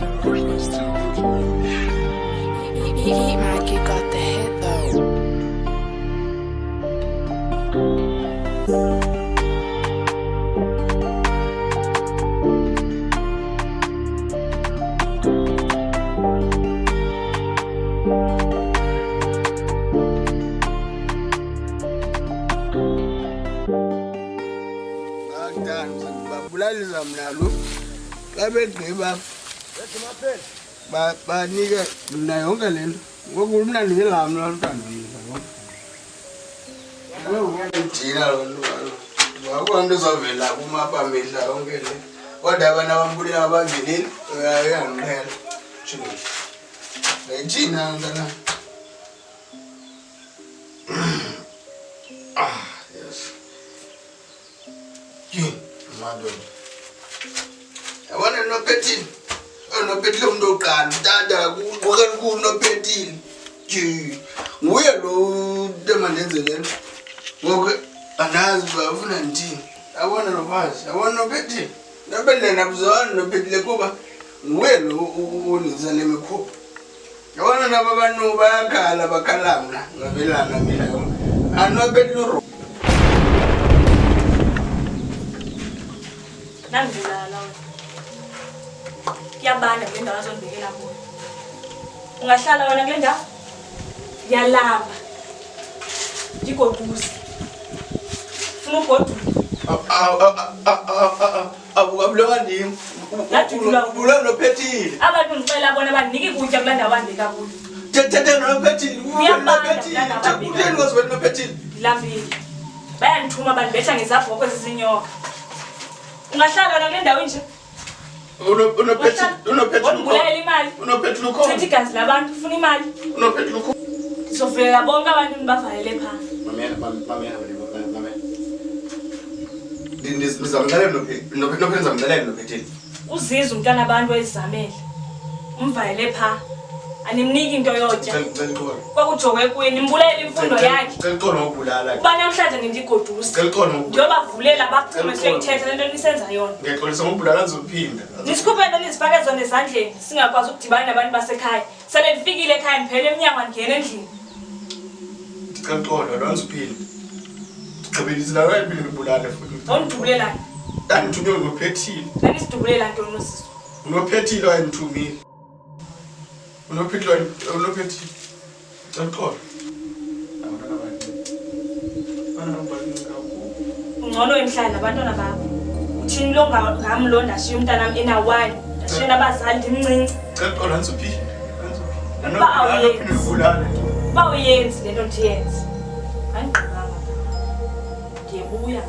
Mac, you got the hit though. Babulaliza mnalo xa begqiba banike mna yonke le nto ngoku mna ndilamla lutandisa jina loo nto kaloku akukho nto izawuvela kumapha mihla yonke le kodwa abantu abambulile abangeneli uyandixhela ngayithina ntana yes madonna yabona nopethile nopethile umntu oqala tata kuqokelikhulu nopethile nguye lo temandenze le nto ngoku andazi uba ufuna ndithini yabona nobazi yabona nopethile nopethile nabuzawani nopethile kuba nguye lo unisa le mikhupha yabona nabo abantu bayakhala bakhala mna ngabelana mina anopethile nangilala kuyabanda kule ndawo azondibekela kuyo ungahlala wena kule ndawo yalamba ndigoduze funa ugodule abukabulanga ndim ubula nophethile abantu ndicela bona bandinike ukutya kula ndawo andika kuyo thethe nophethile utheni ngozibeli nophethile ndilambile bayandithuma bandibetha ngezabhoko ezizinyoka ungahlala wena kule ndawo nje unophethileyo imali uthetha igazi labantu ufuna imali sovelela bonke abantu ndibavalele phaa ndizamxelela nophethile uzize umntana abantu ezizamele umvalele phaa animniki into yotya kwakujongwe kuye nimbulele imfundo yakhe uba namhlanje nindigoduse ndiyobavulela baphume siyayithetha le nto nisenza yona nisikhuphe nto nizifake zona ezandleni singakwazi ukudibana nabantu basekhaya sele ndifikile ekhaya ndiphele emnyango ndingena endlini ondidubulelani andithunywe nophethile andisidubulela ntoni nosiso unophethile wayendithumile unophethile ungcono emhlala nabantwana bakho uthini lo ngam lo ndashiya umntanam enawani ndashiya nabazali ndimncinci uba uyenzi le nto ndiyenze andigqibanga ndiyebuya